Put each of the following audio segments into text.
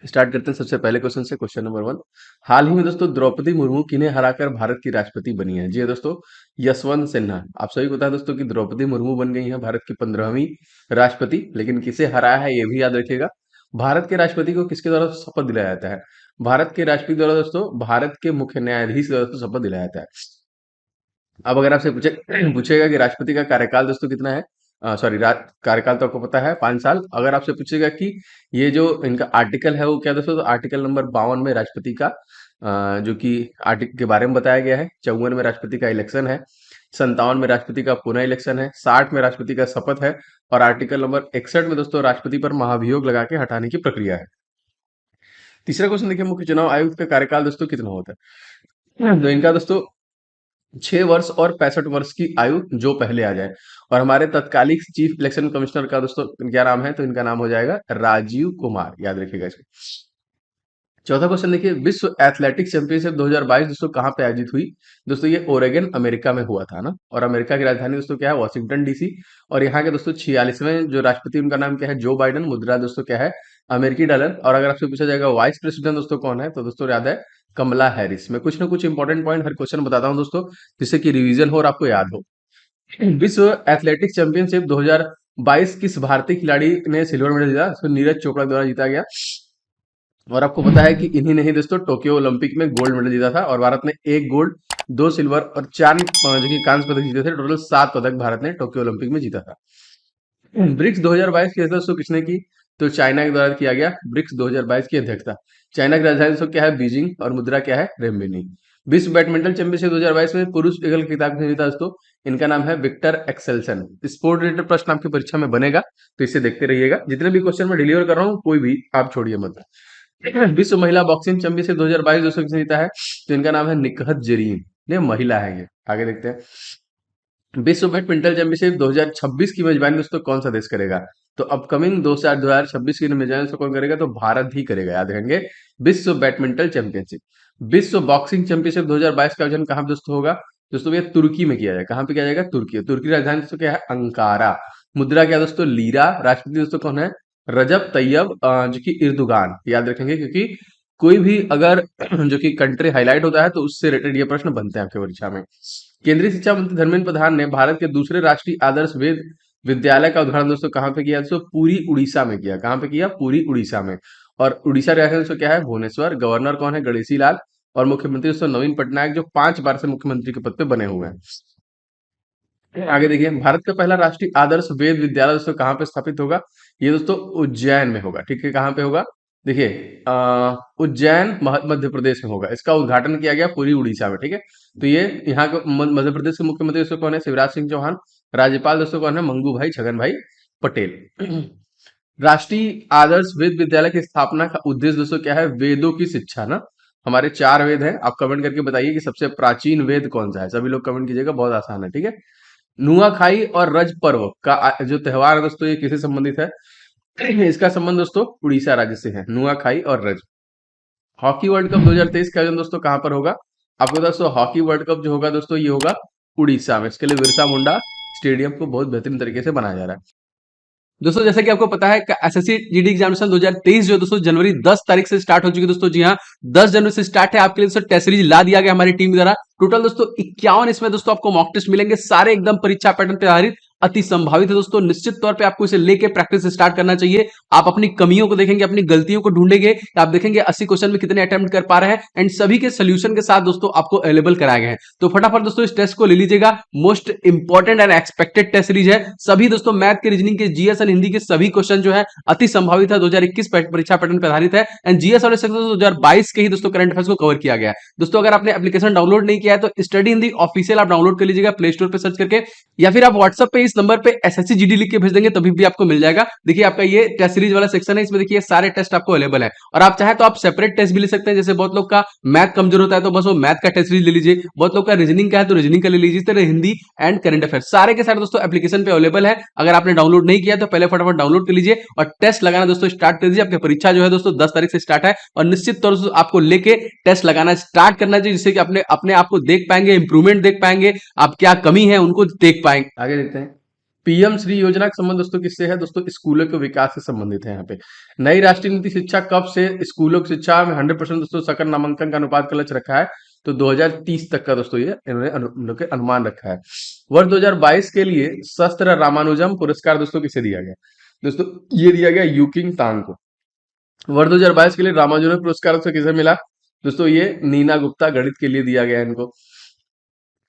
Start करते हैं सबसे पहले क्वेश्चन से। क्वेश्चन नंबर वन, हाल ही में दोस्तों द्रौपदी मुर्मू किन्हें हराकर भारत की राष्ट्रपति बनी है? जी हाँ दोस्तों, यशवंत सिन्हा। आप सभी को पता है दोस्तों कि द्रौपदी मुर्मू बन गई हैं भारत की 15वीं राष्ट्रपति, लेकिन किसे हराया है ये भी याद रखिएगा। भारत के राष्ट्रपति को किसके द्वारा शपथ दिलाया जाता है? भारत के राष्ट्रपति द्वारा दोस्तों भारत के मुख्य न्यायाधीश द्वारा दोस्तों शपथ दिलाया जाता है। अब अगर आपसे पूछेगा कि राष्ट्रपति का कार्यकाल दोस्तों कितना है, सॉरी, कार्यकाल तो आपको पता है 5 साल। अगर आपसे पूछेगा कि ये जो इनका आर्टिकल है वो क्या दोस्तों, तो आर्टिकल नंबर 52 में राष्ट्रपति का जो कि आर्टिकल के बारे में बताया गया है। 54 में राष्ट्रपति का इलेक्शन है, 57 में राष्ट्रपति का पुनः इलेक्शन है, 60 में राष्ट्रपति का शपथ है, और आर्टिकल नंबर 61 में दोस्तों राष्ट्रपति पर महाभियोग लगा के हटाने की प्रक्रिया है। तीसरा क्वेश्चन देखिए, मुख्य चुनाव आयुक्त का कार्यकाल दोस्तों कितना होता है? तो इनका दोस्तों 6 वर्ष और 65 वर्ष की आयु जो पहले आ जाए। और हमारे तत्कालिक चीफ इलेक्शन कमिश्नर का दोस्तों क्या नाम है? तो इनका नाम हो जाएगा राजीव कुमार, याद रखिएगा इसको। चौथा क्वेश्चन देखिए, विश्व एथलेटिक्स चैंपियनशिप 2022 दोस्तों कहाँ पे आयोजित हुई? दोस्तों ये ओरेगन अमेरिका में हुआ था ना, और अमेरिका की राजधानी दोस्तों क्या है? Washington DC. और यहाँ के दोस्तों 46वें जो राष्ट्रपति, उनका नाम क्या है? जो बाइडन। मुद्रा दोस्तों क्या है? अमेरिकी डॉलर। और अगर आपसे पूछा जाएगा वाइस प्रेसिडेंट दोस्तों कौन है, तो दोस्तों याद है कमला हैरिस। मैं कुछ ना कुछ इंपॉर्टेंट पॉइंट हर क्वेश्चन बताता हूँ दोस्तों, जिससे कि रिवीजन हो और आपको याद हो। विश्व एथलेटिक्स चैंपियनशिप 2022 किस भारतीय खिलाड़ी ने सिल्वर मेडल जीता? तो नीरज चोपड़ा द्वारा जीता गया। और आपको पता है कि इन्हीं ने ही दोस्तों टोक्यो ओलंपिक में गोल्ड मेडल जीता था, और भारत ने 1 गोल्ड, 2 सिल्वर और 4 जो कि कांस्य पदक जीते थे। टोटल 7 पदक भारत ने टोक्यो ओलंपिक में जीता था। ब्रिक्स 2022 की अध्यक्षता किसने की? तो चाइना के द्वारा किया गया ब्रिक्स 2022 की अध्यक्षता। चाइना की राजधानी दोस्तों क्या है? बीजिंग। और मुद्रा क्या है? रेमबेनी। विश्व बैडमिंटन चैंपियनशिप 2022 में पुरुष युगल खिताब किसने जीता दोस्तों? इनका नाम है विक्टर एक्सेल्सन। स्पोर्ट रिलेटेड प्रश्न आपकी परीक्षा में बनेगा, तो इसे देखते रहिएगा। जितने भी क्वेश्चन मैं डिलीवर कर रहा हूँ कोई भी आप छोड़िए मत। विश्व महिला बॉक्सिंग चैंपियनशिप 2022 दोस्तों किसने जीता है? तो इनका नाम है निकहत जरीन। ये महिला है। ये आगे देखते हैं। विश्व बैडमिंटन चैंपियनशिप 2026 की मेजबानी दोस्तों कौन सा देश करेगा? तो अपकमिंग 2026 की मेजबानी दोस्तों कौन करेगा? तो भारत ही करेगा, याद रखेंगे। विश्व बैडमिंटन चैंपियनशिप। विश्व बॉक्सिंग चैंपियनशिप 2022 का आयोजन कहाँ पे दोस्तों होगा? दोस्तों ये तुर्की में किया जाएगा। कहाँ पे किया जाएगा? तुर्की। तुर्की की राजधानी दोस्तों क्या है? अंकारा। मुद्रा क्या दोस्तों? लीरा। राष्ट्रपति दोस्तों कौन है? रजब तैयब जो कि इर्दुगान, याद रखेंगे, क्योंकि कोई भी अगर जो कि कंट्री हाईलाइट होता है तो उससे रिलेटेड ये प्रश्न बनते हैं आपके परीक्षा में। केंद्रीय शिक्षा मंत्री धर्मेंद्र प्रधान ने भारत के दूसरे राष्ट्रीय आदर्श वेद विद्यालय का उद्घाटन दोस्तों कहाँ पे किया? दोस्तों पूरी उड़ीसा में किया। कहाँ पे किया? पूरी उड़ीसा में। और उड़ीसा का दोस्तों क्या है? भुवनेश्वर। गवर्नर कौन है? गणेशी लाल। और मुख्यमंत्री दोस्तों नवीन पटनायक, जो 5 बार से मुख्यमंत्री के पद पे बने हुए हैं। आगे देखिए, भारत का पहला राष्ट्रीय आदर्श वेद विद्यालय दोस्तों कहाँ पे स्थापित होगा? ये दोस्तों उज्जैन में होगा। ठीक है, कहाँ पे होगा? देखिए उज्जैन मध्य प्रदेश में होगा। इसका उद्घाटन किया गया पूरी उड़ीसा में। ठीक है, तो ये यहाँ के मध्य प्रदेश के मुख्यमंत्री दोस्तों कौन है? शिवराज सिंह चौहान। राज्यपाल दोस्तों कौन है? मंगू भाई छगन भाई पटेल। राष्ट्रीय आदर्श वेद विद्यालय की स्थापना का उद्देश्य दोस्तों क्या है? वेदों की शिक्षा ना। हमारे 4 वेद हैं। आप कमेंट करके बताइए कि सबसे प्राचीन वेद कौन सा है। सभी लोग कमेंट कीजिएगा, बहुत आसान है। ठीक है, नुआखाई और रज पर्व का जो त्योहार है दोस्तों, ये किससे संबंधित है? इसका संबंध दोस्तों उड़ीसा राज्य से है, नुआखाई और रज। हॉकी वर्ल्ड कप 2023 का आयोजन दोस्तों कहाँ पर होगा? आपको दोस्तों हॉकी वर्ल्ड कप जो होगा दोस्तों, ये होगा उड़ीसा में। इसके लिए बिरसा मुंडा स्टेडियम को बहुत बेहतरीन तरीके से बनाया जा रहा है। दोस्तों जैसा कि आपको पता है कि एसएससी जीडी एग्जामिनेशन 2023 जो है दोस्तों जनवरी 10 तारीख से स्टार्ट हो चुकी है दोस्तों। जी हाँ, 10 जनवरी से स्टार्ट है। आपके लिए दोस्तों टेस्ट सीरीज ला दिया गया हमारी टीम द्वारा। टोटल दोस्तों 51 इसमें दोस्तों आपको मॉक टेस्ट मिलेंगे, सारे एकदम परीक्षा पैटर्न पे आधारित, अति संभावित है दोस्तों। निश्चित तौर पे आपको इसे लेके प्रैक्टिस स्टार्ट करना चाहिए। आप अपनी कमियों को देखेंगे, अपनी गलतियों को ढूंढेंगे। आप देखेंगे 80 क्वेश्चन में कितने अटेम्प्ट कर पा रहे हैं, एंड सभी के सोल्यूशन के साथ दोस्तों आपको अवेलेबल कराए गए हैं। तो फटाफट दोस्तों इस टेस्ट को ले लीजिएगा। Most important and expected test series है। सभी दोस्तों मैथ के, रीजनिंग के, जीएस एंड हिंदी के सभी क्वेश्चन जो है अति संभावित है, 2021 परीक्षा पैटर्न पर आधारित है। एंड जीएस और 2022 के ही दोस्तों करंट अफेयर्स को कवर किया गया है। दोस्तों अगर आपने एप्लीकेशन डाउनलोड नहीं किया है तो स्टडी हिंदी ऑफिशियल आप डाउनलोड कर लीजिएगा प्ले स्टोर पे सर्च करके, या फिर आप व्हाट्सएप पे इस नंबर पे एसएससी जीडी लिख के भेज देंगे, तभी भी आपको मिल जाएगा। देखिए आपका ये टेस्ट सीरीज वाला सेक्शन है, इसमें देखिए सारे टेस्ट आपको अवेलेबल है। और आप चाहे तो आप सेपरेट टेस्ट भी ले सकते हैं। जैसे बहुत लोग का मैथ कमजोर होता है तो बस वो मैथ का टेस्ट सीरीज ले लीजिए, बहुत लोग का रीजनिंग का है तो रीजनिंग का ले लीजिए। इस तरह हिंदी एंड करंट अफेयर सारे के सारे दोस्तों एप्लीकेशन पे अवेलेबल है। अगर आपने डाउनलोड नहीं किया तो पहले फटाफट डाउनलोड कर लीजिए और टेस्ट लगाना दोस्तों स्टार्ट कर दीजिए। आपकी परीक्षा जो है दोस्तों 10 तारीख से स्टार्ट है, और निश्चित तौर से आपको लेके टेस्ट लगाना स्टार्ट करना चाहिए, जिससे कि अपने आप को देख पाएंगे, इंप्रूवमेंट देख पाएंगे, आप क्या कमी है उनको देख पाएंगे। आगे देखते हैं। पीएम श्री योजना का संबंध दोस्तों किससे है? दोस्तों स्कूलों के विकास से संबंधित है यहाँ पे। नई राष्ट्रीय नीति शिक्षा कब से स्कूलों की शिक्षा में 100% दोस्तों सकल नामांकन का अनुपात का लक्ष्य रखा है? तो 2030 तक का दोस्तों ये इन्होंने उन लोग के अनुमान रखा है। वर्ष 2022 के लिए शस्त्र रामानुजम पुरस्कार दोस्तों किसे दिया गया? दोस्तों ये दिया गया यूकिंग तांग को। वर्ष 2022 के लिए रामानुजम पुरस्कार से किसे मिला? दोस्तों ये नीना गुप्ता गणित के लिए दिया गया इनको।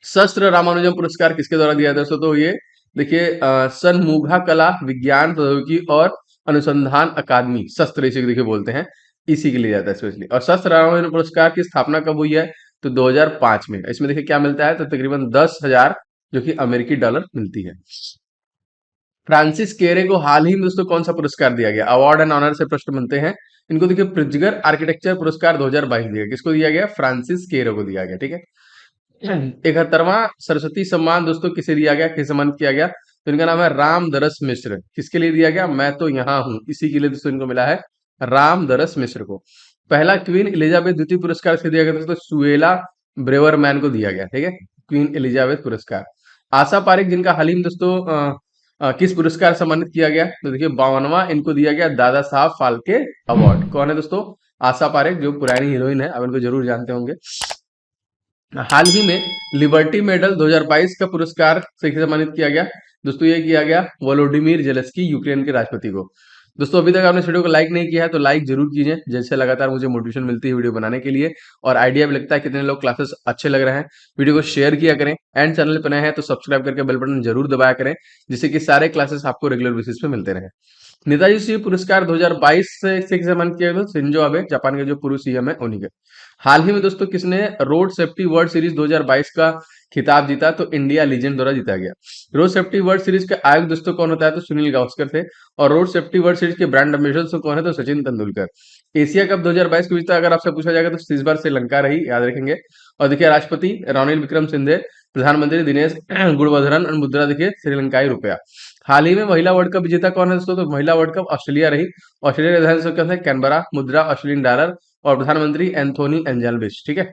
शस्त्र रामानुजम पुरस्कार किसके द्वारा दिया दोस्तों? तो ये देखिए सनमुगा कला विज्ञान प्रौद्योगिकी और अनुसंधान अकादमी, शस्त्र इसे देखिए बोलते हैं, इसी के लिए जाता है स्पेशली। और शस्त्र रामानुजम पुरस्कार की स्थापना कब हुई है? तो 2005 में। इसमें देखिए क्या मिलता है? तो तकरीबन 10,000 जो कि अमेरिकी डॉलर मिलती है। फ्रांसिस केरे को हाल ही में दोस्तों कौन सा पुरस्कार दिया गया? अवार्ड एंड ऑनर से प्रश्न बनते हैं। इनको देखिए प्रिट्जगर आर्किटेक्चर पुरस्कार 2022 दिया गया। किसको दिया गया? फ्रांसिस केरे को दिया गया। ठीक है। 71वां सरस्वती सम्मान दोस्तों किसे दिया गया, किसे सम्मानित किया गया? तो इनका नाम है राम दरस मिश्र। किसके लिए दिया गया? मैं तो यहाँ हूं, इसी के लिए दोस्तों इनको मिला है राम दरस मिश्र को। पहला क्वीन एलिजाबेथ द्वितीय पुरस्कार किसे दिया गया दोस्तों? सुएला ब्रेवरमैन को दिया गया। ठीक है, क्वीन एलिजाबेथ पुरस्कार। आशा पारिक जिनका हाल ही में दोस्तों किस पुरस्कार सम्मानित किया गया? तो देखिए 52वां इनको दिया गया दादा साहब फाल्के अवार्ड। कौन है दोस्तों? आशा पारिक, जो पुरानी हीरोइन है, आप इनको जरूर जानते होंगे। हाल ही में लिबर्टी मेडल 2022 का पुरस्कार से सम्मानित किया गया दोस्तों, ये किया गया वोलोडिमिर जेलेस्की, यूक्रेन के राष्ट्रपति को। दोस्तों अभी तक आपने इस वीडियो को लाइक नहीं किया है तो लाइक जरूर कीजिए, जैसे लगातार मुझे मोटिवेशन मिलती है वीडियो बनाने के लिए, और आइडिया भी लगता है कितने लोग क्लासेस अच्छे लग रहे हैं। वीडियो को शेयर किया करें, एंड चैनल पर नए हैं तो सब्सक्राइब करके बेल बटन जरूर दबाया करें, जिससे कि सारे क्लासेस आपको रेगुलर बेसिस पे मिलते रहे। नेताजी श्री पुरस्कार 2022 से सम्मानित किया गया शिंजो आबे, जापान के जो पूर्व सीएम है उन्हीं के। हाल ही में दोस्तों किसने रोड सेफ्टी वर्ल्ड सीरीज 2022 का खिताब जीता? तो इंडिया लीजेंड द्वारा जीता गया। रोड सेफ्टी वर्ल्ड सीरीज के आयोजक दोस्तों कौन होता है? तो सुनील गावस्कर थे। और रोड सेफ्टी वर्ल्ड सीरीज के ब्रांड एम्बेसडर तो कौन है? तो सचिन तेंदुलकर। एशिया कप 2022 के विजेता अगर आपसे पूछा जाएगा तो इस बार श्रीलंका रही, याद रखेंगे। और देखिए राष्ट्रपति रानिल विक्रम सिंघे, प्रधानमंत्री दिनेश गुणवर्धन, और मुद्रा देखिए श्रीलंकाई रुपया। हाल ही में महिला वर्ल्ड कप विजेता कौन है दोस्तों? तो महिला वर्ल्ड कप ऑस्ट्रेलिया रही। ऑस्ट्रेलिया के राजधानी कौन है? कैनबरा, मुद्रा ऑस्ट्रेलियन डॉलर, और प्रधानमंत्री एंथोनी एंजेल्बिस। ठीक है।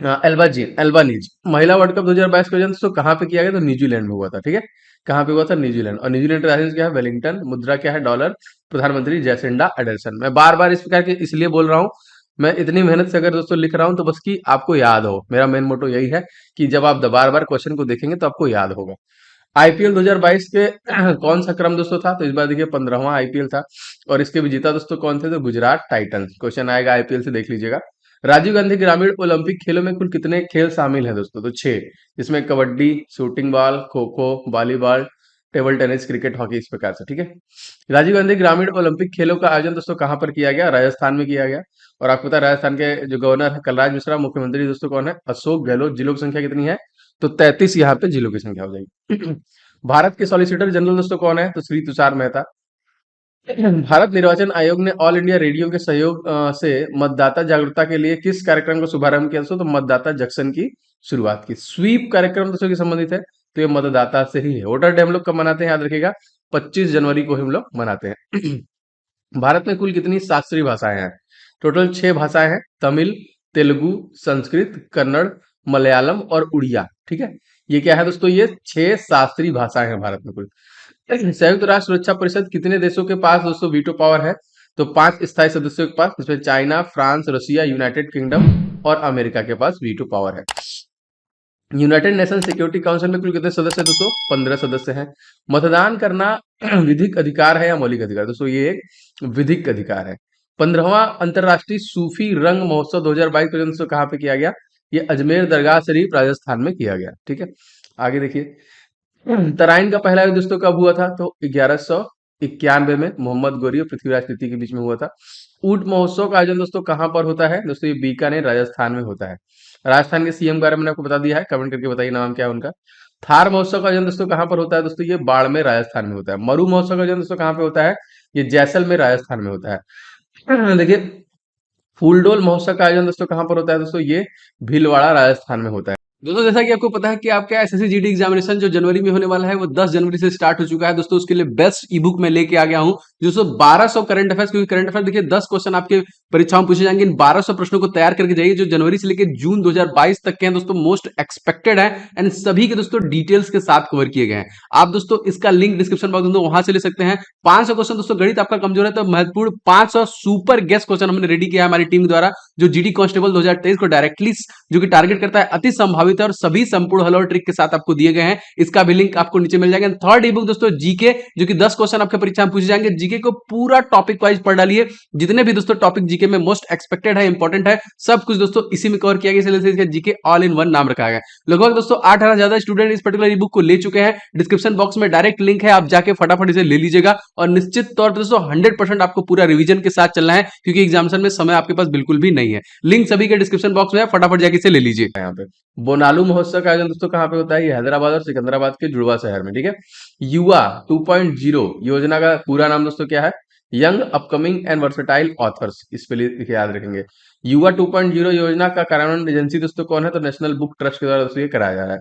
एल्बानीज। महिला वर्ल्ड कप 2022 का आयोजन दोस्तों कहाँ पे किया गया? तो न्यूजीलैंड में हुआ था। ठीक है, कहाँ पे हुआ था? न्यूजीलैंड। और न्यूजीलैंड की राजधानी क्या है? वेलिंगटन। मुद्रा क्या है? डॉलर। प्रधानमंत्री जैसिंडा अडर्सन। मैं बार बार इस प्रकार के इसलिए बोल रहा हूँ, मैं इतनी मेहनत से अगर दोस्तों लिख रहा हूँ तो बस कि आपको याद हो। मेरा मेन मोटो यही है कि जब आप बार बार क्वेश्चन को देखेंगे तो आपको याद होगा। आईपीएल 2022 के कौन सा क्रम दोस्तों था? तो इस बार देखिए 15वां आईपीएल था, और इसके विजेता दोस्तों कौन थे? तो गुजरात टाइटंस। क्वेश्चन आएगा आईपीएल से, देख लीजिएगा। राजीव गांधी ग्रामीण ओलंपिक खेलों में कुल कितने खेल शामिल हैं दोस्तों? तो 6, जिसमें kabaddi, shooting ball, kho kho, volleyball, table tennis, cricket, hockey, इस प्रकार से। ठीक है। राजीव गांधी ग्रामीण ओलंपिक खेलों का आयोजन दोस्तों कहाँ पर किया गया? राजस्थान में किया गया। और आपको पता है राजस्थान के जो गवर्नर है कलराज मिश्रा, मुख्यमंत्री दोस्तों कौन है? अशोक गहलोत। जिलों की संख्या कितनी है? तो 33 यहाँ पे जिलों की संख्या हो जाएगी। भारत के सॉलिसिटर जनरल दोस्तों कौन है? तो श्री तुषार मेहता। भारत निर्वाचन आयोग ने ऑल इंडिया रेडियो के सहयोग से मतदाता जागरूकता के लिए किस कार्यक्रम का शुभारंभ किया दोस्तों? तो मतदाता जंक्शन की शुरुआत की। स्वीप कार्यक्रम दोस्तों की संबंधित है, तो ये मतदाता से ही है। वोटर डे हम लोग कब मनाते हैं? याद रखिएगा 25 जनवरी को हम लोग मनाते हैं। भारत में कुल कितनी शास्त्रीय भाषाएं हैं? टोटल 6 भाषाएं हैं, तमिल, तेलुगु, संस्कृत, कन्नड़, मलयालम और उड़िया। ठीक है, ये क्या है दोस्तों? ये 6 शास्त्रीय भाषाएं हैं भारत में कुल। संयुक्त राष्ट्र सुरक्षा परिषद कितने देशों के पास दोस्तों वीटो पावर है? तो 5 स्थायी सदस्यों के पास, जिसमें China, France, Russia, United kingdom और अमेरिका के पास वीटो पावर है। यूनाइटेड नेशन सिक्योरिटी काउंसिल में कुल कितने सदस्य हैं दोस्तों? 15 सदस्य हैं। मतदान करना विधिक अधिकार है या मौलिक अधिकार? दोस्तों ये एक विधिक अधिकार है। 15वां अंतरराष्ट्रीय सूफी रंग महोत्सव 2022 का दोस्तों कहाँ पे किया गया? ये अजमेर दरगाह शरीफ राजस्थान में किया गया। ठीक है, आगे देखिए। तराइन का पहला युद्ध दोस्तों कब हुआ था? तो 1191 में मोहम्मद गौरी और पृथ्वीराज तृतीय के बीच में हुआ था। ऊंट महोत्सव का आयोजन दोस्तों कहाँ पर होता है? दोस्तों ये बीकानेर राजस्थान में होता है। राजस्थान के सीएम के बारे में मैंने आपको बता दिया है, कमेंट करके बताइए नाम क्या है उनका। थार महोत्सव का आयोजन दोस्तों कहाँ पर होता है? दोस्तों ये बाड़मेर राजस्थान में होता है। मरु महोत्सव का आयोजन दोस्तों कहाँ पे होता है? ये जैसलमेर राजस्थान में होता है। देखिए फूलडोल महोत्सव का आयोजन दोस्तों कहाँ पर होता है? दोस्तों ये भीलवाड़ा राजस्थान में होता है। दोस्तों जैसा कि आपको पता है कि आपका एसएससी जीडी एग्जामिनेशन जो जनवरी में होने वाला है वो 10 जनवरी से स्टार्ट हो चुका है दोस्तों। उसके लिए बेस्ट ई बुक मैं लेके आ गया हूं दोस्तों 1200 करंट अफेयर्स, क्योंकि करंट अफेयर देखिए 10 क्वेश्चन आपके परीक्षाओं में पूछे जाएंगे। इन 1200 प्रश्नों को तैयार करके जाइए जो जनवरी से लेकर जून 2022 तक के हैं दोस्तों, मोस्ट एक्सपेक्टेड है एंड सभी के दोस्तों डिटेल्स के साथ कवर किए गए हैं। आप दोस्तों इसका लिंक डिस्क्रिप्शन बॉक्स में वहां से ले सकते हैं। 500 क्वेश्चन दोस्तों, गणित आपका कमजोर है तो महत्वपूर्ण 500 सुपर गेस्ट क्वेश्चन हमने रेडी किया है हमारी टीम द्वारा, जो जीडी कांस्टेबल 2023 को डायरेक्टली जो कि टारगेट करता है, अति संभावित है और सभी संपूर्ण हल और ट्रिक के साथ आपको दिए गए हैं। इसका भी लिंक आपको नीचे मिल जाएगा। थर्ड ई बुक दोस्तों जीके, जो कि 10 क्वेश्चन आपके परीक्षा में पूछे जाएंगे। जीके को पूरा टॉपिक वाइज पढ़ डालिए, जितने भी दोस्तों टॉपिक जीके में मोस्ट एक्सपेक्टेड है, इंपॉर्टेंट है, सब कुछ दोस्तों इसी में कवर किया गया, इसलिए इसका जीके ऑल इन वन नाम रखा गया। लगभग दोस्तों 8,000 ज्यादा स्टूडेंट इस पर्टिकुलर ई बुक को ले चुके हैं। डिस्क्रिप्शन बॉक्स में डायरेक्ट लिंक है, आप जाके फटाफट इसे ले लीजिएगा और निश्चित तौर पर दोस्तों 100% आपको पूरा रिवीजन के साथ चलना है, क्योंकि एग्जामिनेशन में समय आपके पास बिल्कुल भी नहीं है। लिंक सभी के डिस्क्रिप्शन बॉक्स में है, फटाफट जाके इसे ले लीजिए। यहाँ पे बोनालू महोत्सव का आयोजन दोस्तों कहाँ पे होता है? ये हैदराबाद और सिकंदराबाद के जुड़वा शहर में, ठीक है। युवा 2.0 योजना का पूरा नाम दोस्तों क्या है? Young upcoming and versatile authors, इस पे याद रखेंगे। युवा 2.0 योजना का कार्यान्वयन एजेंसी दोस्तों कौन है? तो नेशनल बुक ट्रस्ट के द्वारा दोस्तों ये कराया जा रहा है।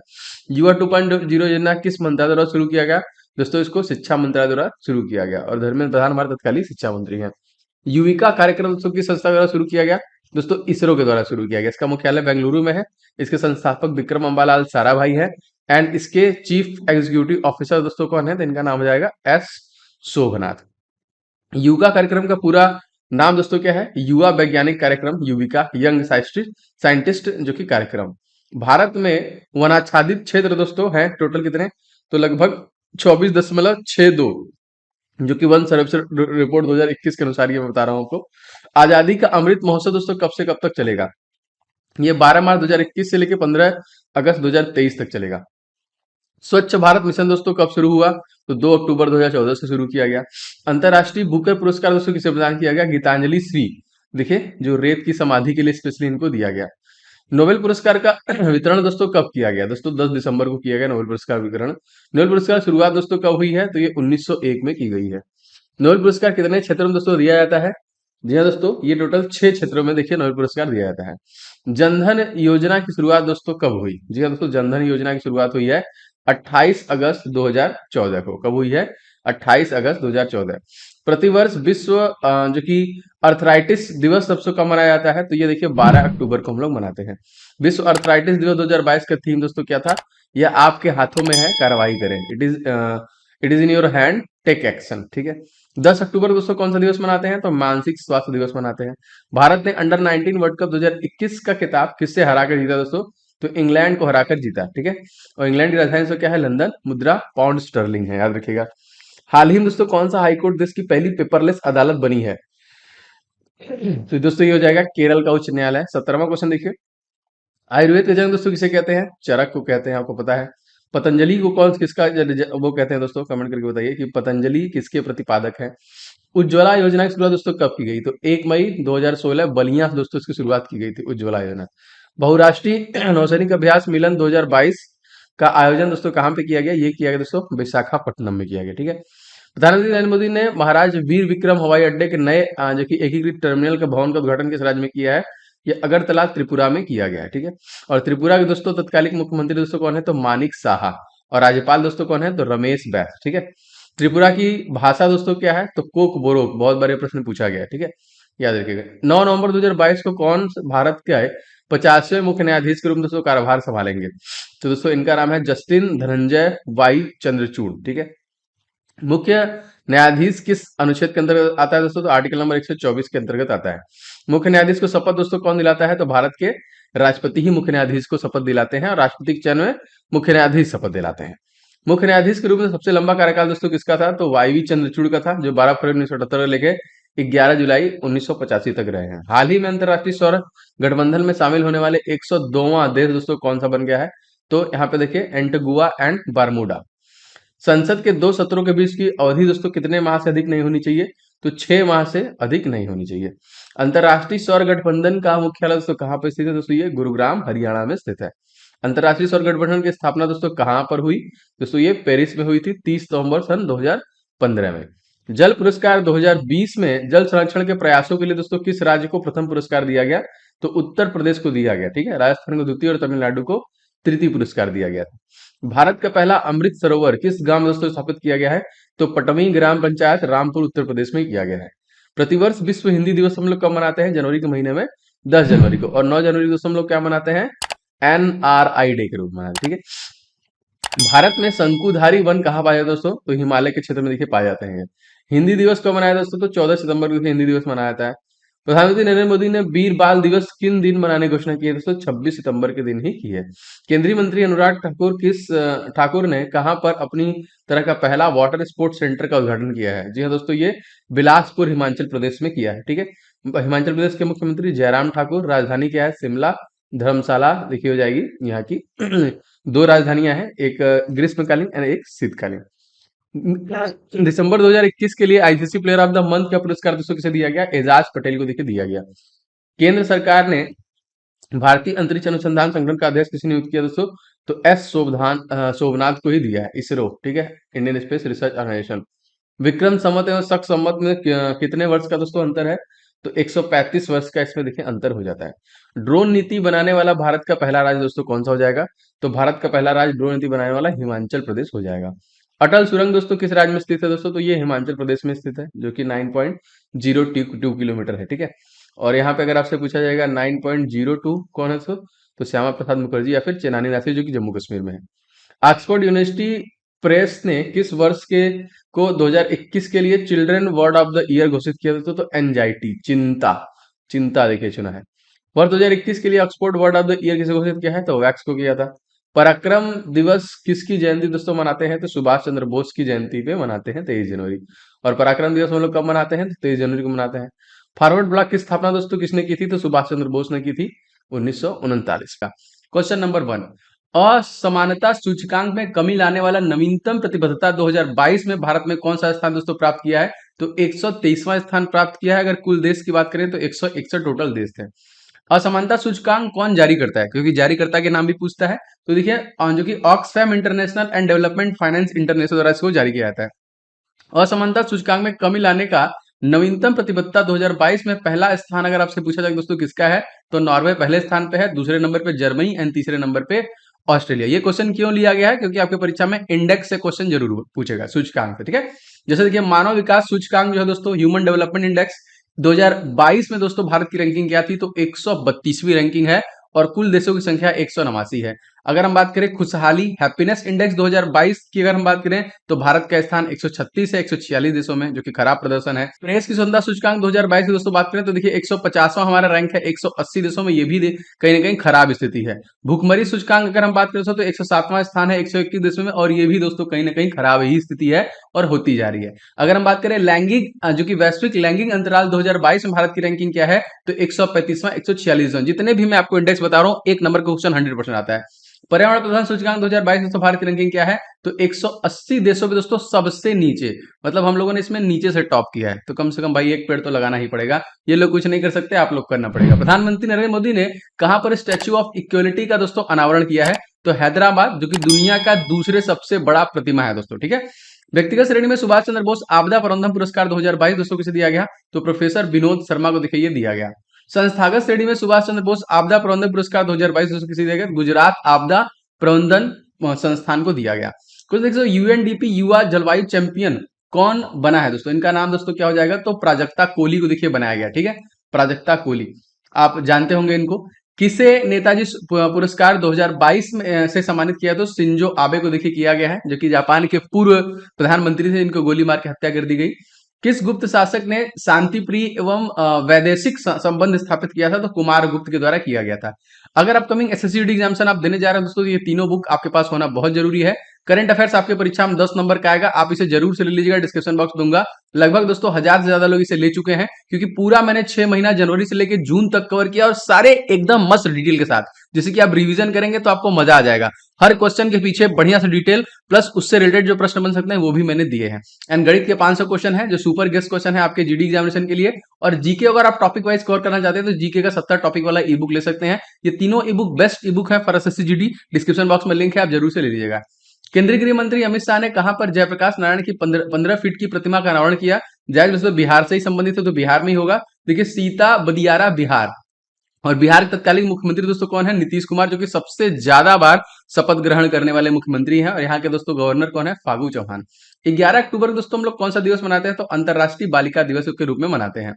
युवा 2.0 योजना किस मंत्रालय द्वारा शुरू किया गया? दोस्तों इसको शिक्षा मंत्रालय द्वारा शुरू किया गया और धर्मेंद्र प्रधान हमारे तत्कालीन शिक्षा मंत्री हैं। युविका कार्यक्रम दोस्तों किस संस्था द्वारा शुरू किया गया? दोस्तों इसरो के द्वारा शुरू किया गया। इसका मुख्यालय बेंगलुरु में है। इसके संस्थापक विक्रम अम्बालाल साराभाई है एंड इसके चीफ एग्जीक्यूटिव ऑफिसर दोस्तों कौन है? तो इनका नाम हो जाएगा एस शोभनाथ। युविका कार्यक्रम का पूरा नाम दोस्तों क्या है? युवा वैज्ञानिक कार्यक्रम, युविका यंग साइंटिस्ट जो कि कार्यक्रम। भारत में वनाच्छादित क्षेत्र दोस्तों हैं टोटल कितने? तो लगभग 24.62, जो कि वन सर्वेक्षण रिपोर्ट 2021 के अनुसार ये मैं बता रहा हूं आपको। आजादी का अमृत महोत्सव दोस्तों कब से कब तक चलेगा? ये 12 मार्च 2021 से लेकर 15 अगस्त 2023 तक चलेगा। स्वच्छ भारत मिशन दोस्तों कब शुरू हुआ? तो 2 अक्टूबर 2014 से शुरू किया गया। अंतरराष्ट्रीय बुकर पुरस्कार दोस्तों किसे प्रदान किया गया? गीतांजलि श्री, देखिए जो रेत की समाधि के लिए स्पेशली इनको दिया गया। नोबेल पुरस्कार का वितरण दोस्तों कब किया गया? दोस्तों 10 दिसंबर को किया गया नोबेल पुरस्कार वितरण। नोबेल पुरस्कार शुरुआत दोस्तों कब हुई है? तो ये 1901 में की गई है। नोबेल पुरस्कार कितने क्षेत्रों में दोस्तों दिया जाता है? जी हाँ दोस्तों, ये टोटल 6 क्षेत्रों में देखिए नोबेल पुरस्कार दिया जाता है। जनधन योजना की शुरुआत दोस्तों कब हुई? जी हाँ दोस्तों, जनधन योजना की शुरुआत हुई है 28 अगस्त 2014 को। कब हुई है? 28 अगस्त 2014। प्रतिवर्ष विश्व जो कि अर्थराइटिस दिवस सबसे कब मनाया जाता है? तो ये देखिए 12 अक्टूबर को हम लोग मनाते हैं। विश्व अर्थराइटिस दिवस 2022 का थीम दोस्तों क्या था? यह आपके हाथों में है, कार्रवाई करें। It is in your hand, take action, ठीक है। 10 अक्टूबर को दोस्तों कौन सा दिवस मनाते हैं? तो मानसिक स्वास्थ्य दिवस मनाते हैं। भारत ने अंडर 19 वर्ल्ड कप 2021 का खिताब किससे हराकर जीता दोस्तों? तो इंग्लैंड को हराकर जीता, ठीक है। और इंग्लैंड की राजधानी दोस्तों क्या है? लंदन। मुद्रा पाउंड स्टर्लिंग है, याद रखिएगा। हाल ही में दोस्तों कौन सा हाईकोर्ट देश की पहली पेपरलेस अदालत बनी है? तो दोस्तों ये हो जाएगा केरल का उच्च न्यायालय। 17वां क्वेश्चन देखिए, आयुर्वेद का जन्म दोस्तों किसे कहते हैं? चरक को कहते हैं, आपको पता है। पतंजलि को कौन किसका वो कहते हैं दोस्तों? कमेंट करके बताइए कि पतंजलि किसके प्रतिपादक है। उज्ज्वला योजना की शुरुआत दोस्तों कब की गई? तो 1 मई 2016 बलिया से दोस्तों इसकी शुरुआत की गई थी, उज्ज्वला योजना। बहुराष्ट्रीय नौसैनिक अभ्यास मिलन 2022 का आयोजन दोस्तों कहाँ पे किया गया? ये किया गया दोस्तों विशाखापट्टनम में किया गया, ठीक है। प्रधानमंत्री नरेंद्र मोदी ने महाराज वीर विक्रम हवाई अड्डे के नए जो कि एकीकृत टर्मिनल के भवन का उद्घाटन किस राज्य में किया है? ये अगरतला त्रिपुरा में किया गया है, ठीक है। और त्रिपुरा के दोस्तों तत्कालीन मुख्यमंत्री दोस्तों कौन है? तो मानिक साहा। और राज्यपाल दोस्तों कौन है? तो रमेश बैस, ठीक है। त्रिपुरा की भाषा दोस्तों क्या है? तो कोक बोरोक, बहुत बड़े प्रश्न पूछा गया है, ठीक है, याद रखिएगा। 9 नवंबर 2022 को कौन भारत के 50वें मुख्य न्यायाधीश के रूप में दोस्तों कार्यभार संभालेंगे? तो दोस्तों इनका नाम है जस्टिन धनंजय वाई चंद्रचूड़, ठीक है। मुख्य न्यायाधीश किस अनुच्छेद के अंतर्गत आता है दोस्तों? तो आर्टिकल नंबर 124 के अंतर्गत आता है। मुख्य न्यायाधीश को शपथ दोस्तों कौन दिलाता है? तो भारत के राष्ट्रपति ही मुख्य न्यायाधीश को शपथ दिलाते हैं और राष्ट्रपति के चयन में मुख्य न्यायाधीश शपथ दिलाते हैं। मुख्य न्यायाधीश के रूप में सबसे लंबा कार्यकाल दोस्तों किसका था? तो वाईवी चंद्रचूड़ का था, जो 12 फरवरी 1978 लेके 11 जुलाई 1985 तक रहे हैं। हाल ही में अंतरराष्ट्रीय सौर गठबंधन में शामिल होने वाले 102वां देश दोस्तों कौन सा बन गया है? तो यहाँ पे देखिए एंटीगुआ एंड बारमूडा। संसद के 2 सत्रों के बीच की अवधि दोस्तों कितने माह से अधिक नहीं होनी चाहिए? तो 6 माह से अधिक नहीं होनी चाहिए। अंतरराष्ट्रीय सौर गठबंधन का मुख्यालय दोस्तों कहाँ पर स्थित है? दोस्तों ये गुरुग्राम हरियाणा में स्थित है। अंतरराष्ट्रीय सौर गठबंधन की स्थापना दोस्तों कहाँ पर हुई? दोस्तों ये पेरिस में हुई थी 30 नवंबर सन 2015 में। जल पुरस्कार 2020 में जल संरक्षण के प्रयासों के लिए दोस्तों किस राज्य को प्रथम पुरस्कार दिया गया? तो उत्तर प्रदेश को दिया गया, ठीक है। राजस्थान को द्वितीय और तमिलनाडु को तृतीय पुरस्कार दिया गया था। भारत का पहला अमृत सरोवर किस गांव में दोस्तों स्थापित किया गया है? तो पटवी ग्राम पंचायत, रामपुर, उत्तर प्रदेश में किया गया है। प्रतिवर्ष विश्व हिंदी दिवस हम लोग कब मनाते हैं? जनवरी के महीने में 10 जनवरी को। और 9 जनवरी दोस्तों हम लोग क्या मनाते हैं? NRI डे के रूप में मनाते हैं, ठीक है। भारत में शंकुधारी वन कहाँ पाया जाता है दोस्तों? तो हिमालय के क्षेत्र में देखिए पाए जाते हैं। हिंदी दिवस कब मनाया दोस्तों? तो 14 सितंबर को हिंदी दिवस मनाया जाता है। प्रधानमंत्री नरेंद्र मोदी ने वीर बाल दिवस किन दिन मनाने की घोषणा की है दोस्तों? 26 सितंबर के दिन ही की है। केंद्रीय मंत्री अनुराग ठाकुर ने कहां पर अपनी तरह का पहला वाटर स्पोर्ट्स सेंटर का उद्घाटन किया है? जी हाँ दोस्तों, ये बिलासपुर हिमाचल प्रदेश में किया है, ठीक है। हिमाचल प्रदेश के मुख्यमंत्री जयराम ठाकुर। राजधानी क्या है? शिमला। धर्मशाला देखिए हो जाएगी यहाँ की। दो राजधानियां हैं, एक ग्रीष्मकालीन और एक शीतकालीन। दिसंबर 2021 के लिए ICC player of the month का पुरस्कार दोस्तों किसे दिया गया? एजाज पटेल को देखिए दिया गया। केंद्र सरकार ने भारतीय अंतरिक्ष अनुसंधान संगठन का अध्यक्ष किसे नियुक्त किया दोस्तों? तो शोभनाथ को ही दिया है, इसरो, ठीक है, Indian space research organisation. Vikram Samvat एवं शक संवत में कितने वर्ष का दोस्तों अंतर है? तो 135 वर्ष का इसमें देखिए अंतर हो जाता है। ड्रोन नीति बनाने वाला भारत का पहला राज्य दोस्तों कौन सा हो जाएगा? तो भारत का पहला राज्य ड्रोन नीति बनाने वाला हिमाचल प्रदेश हो जाएगा। अटल सुरंग दोस्तों किस राज्य में स्थित है दोस्तों? तो ये हिमाचल प्रदेश में स्थित है, जो कि 9.02 किलोमीटर है, ठीक है। और यहाँ पे अगर आपसे पूछा जाएगा 9.02 कौन है दोस्तों? तो श्यामा प्रसाद मुखर्जी या फिर चेनानी नाथी, जो कि जम्मू कश्मीर में है। ऑक्सफोर्ड यूनिवर्सिटी प्रेस ने किस वर्ष के को 2021 के लिए children word of the year घोषित किया था? तो एंजाइटी, चिंता, चिंता देखिए चुना है। वर्ष 2021 के लिए Oxford word of the year किसे घोषित किया है? तो वैक्स को किया था। पराक्रम दिवस किसकी जयंती दोस्तों मनाते हैं? तो सुभाष चंद्र बोस की जयंती पे मनाते हैं, 23 जनवरी। और पराक्रम दिवस हम लोग कब मनाते हैं? तो 23 जनवरी को मनाते हैं। फॉरवर्ड ब्लॉक की स्थापना दोस्तों किसने की थी? तो सुभाष चंद्र बोस ने की थी, 1939 का। क्वेश्चन नंबर 1, असमानता सूचकांक में कमी लाने वाला नवीनतम प्रतिबद्धता 2022 में भारत में कौन सा स्थान दोस्तों प्राप्त किया है? तो 123वां स्थान प्राप्त किया है। अगर कुल देश की बात करें तो 161 टोटल देश थे। असमानता सूचकांक कौन जारी करता है? क्योंकि जारीकर्ता के नाम भी पूछता है। तो देखिए जो कि Oxfam international and development finance international द्वारा इसको जारी किया जाता है। असमानता सूचकांक में कमी लाने का नवीनतम प्रतिबद्धता 2022 में पहला स्थान अगर आपसे पूछा जाए दोस्तों किसका है? तो नॉर्वे पहले स्थान पे है, दूसरे नंबर पे जर्मनी एंड तीसरे नंबर पे ऑस्ट्रेलिया। ये क्वेश्चन क्यों लिया गया है? क्योंकि आपके परीक्षा में इंडेक्स से क्वेश्चन जरूर पूछेगा सूचकांक से, ठीक है। जैसे देखिए मानव विकास सूचकांक जो है दोस्तों, ह्यूमन डेवलपमेंट इंडेक्स, 2022 में दोस्तों भारत की रैंकिंग क्या थी? तो 132वीं रैंकिंग है और कुल देशों की संख्या 189 है। अगर हम बात करें खुशहाली हैप्पीनेस इंडेक्स 2022 की अगर हम बात करें तो भारत का स्थान 136 है 146 देशों में, जो कि खराब प्रदर्शन है। प्रेस की सुंदर सूचकांक 2022 की दोस्तों बात करें तो देखिए 150वां हमारा रैंक है 180 देशों में, ये भी कहीं ना कहीं खराब स्थिति है। भूखमरी सूचकांक अगर हम बात करें तो 107वां स्थान है 121 देशों में, और ये भी दोस्तों कहीं ना कहीं खराब ही स्थिति है और होती जा रही है। अगर हम बात करें लैंगिक जो कि वैश्विक लैंगिक अंतराल 2022 में भारत की रैंकिंग क्या है? तो 135वां 146वां। जितने भी मैं आपको इंडेक्स बता रहा हूं, एक नंबर का क्वेश्चन 100% आता है। पर्यावरण प्रदूषण सूचकांक 2022 में भारत की रैंकिंग क्या है? तो 180 देशों में दोस्तों सबसे नीचे, मतलब हम लोगों ने इसमें नीचे से टॉप किया है। तो कम से कम भाई एक पेड़ तो लगाना ही पड़ेगा, ये लोग कुछ नहीं कर सकते, आप लोग करना पड़ेगा। प्रधानमंत्री नरेंद्र मोदी ने कहां पर स्टैच्यू ऑफ इक्वलिटी का दोस्तों अनावरण किया है? तो हैदराबाद, जो कि दुनिया का दूसरे सबसे बड़ा प्रतिमा है दोस्तों, ठीक है। व्यक्तिगत श्रेणी में सुभाष चंद्र बोस आपदा प्रबंधन पुरस्कार 2022 दोस्तों किसे दिया गया? तो प्रोफेसर विनोद शर्मा को देखिए दिया गया। संस्थागत श्रेणी में सुभाष चंद्र बोस आपदा प्रबंधन पुरस्कार 2022 दोस्तों किसे दिया गया? गुजरात आपदा प्रबंधन संस्थान को दिया गया। कुछ देखो यूएनडीपी युवा जलवायु चैंपियन कौन बना है दोस्तों? इनका नाम दोस्तों क्या हो जाएगा? तो प्राजक्ता कोहली को देखिए बनाया गया, ठीक है। प्राजक्ता कोहली आप जानते होंगे इनको। किसे नेताजी पुरस्कार 2022 में से सम्मानित किया? तो शिंजो आबे को देखिए किया गया है, जो कि जापान के पूर्व प्रधानमंत्री थे, इनको गोली मार के हत्या कर दी गई। किस गुप्त शासक ने शांति प्रिय एवं वैदेशिक संबंध स्थापित किया था? तो कुमार गुप्त के द्वारा किया गया था। अगर अपकमिंग एसएससी एग्जामिनेशन आप देने जा रहे हैं दोस्तों, ये तीनों बुक आपके पास होना बहुत जरूरी है। करंट अफेयर्स आपके परीक्षा में 10 नंबर का आएगा, आप इसे जरूर से ले लीजिएगा, डिस्क्रिप्शन बॉक्स दूंगा। लगभग दोस्तों 1000 से ज्यादा लोग इसे ले चुके हैं, क्योंकि पूरा मैंने 6 महीना जनवरी से लेकर जून तक कवर किया, और सारे एकदम मस्त डिटेल के साथ, जिससे कि आप रिवीजन करेंगे तो आपको मजा आ जाएगा। हर क्वेश्चन के पीछे बढ़िया से डिटेल प्लस उससे रिलेटेड जो प्रश्न बन सकते हैं वो भी मैंने दिए हैं। एंड गणित के 500 क्वेश्चन है जो सुपर गेस्ट क्वेश्चन है आपके जीडी एग्जामिनेशन के लिए। और जीके अगर आप टॉपिक वाइज कवर करना चाहते हैं तो जीके का 70 टॉपिक वाला ई बुक ले सकते हैं। ये तीनों e book best e book है for SSC GD, description box में लिंक है, आप जरूर से ले लीजिएगा। केंद्रीय गृह मंत्री अमित शाह ने कहां पर जयप्रकाश नारायण की 15 फीट की प्रतिमा का अनावरण किया? जायज दोस्तों बिहार से ही संबंधित है तो बिहार में ही होगा। देखिए सीता बदियारा बिहार, और बिहार के तत्कालीन मुख्यमंत्री दोस्तों कौन है? नीतीश कुमार, जो कि सबसे ज्यादा बार शपथ ग्रहण करने वाले मुख्यमंत्री हैं। और यहाँ के दोस्तों गवर्नर कौन है? फागू चौहान। 11 अक्टूबर को दोस्तों हम लोग कौन सा दिवस मनाते हैं? तो अंतरराष्ट्रीय बालिका दिवस के रूप में मनाते हैं।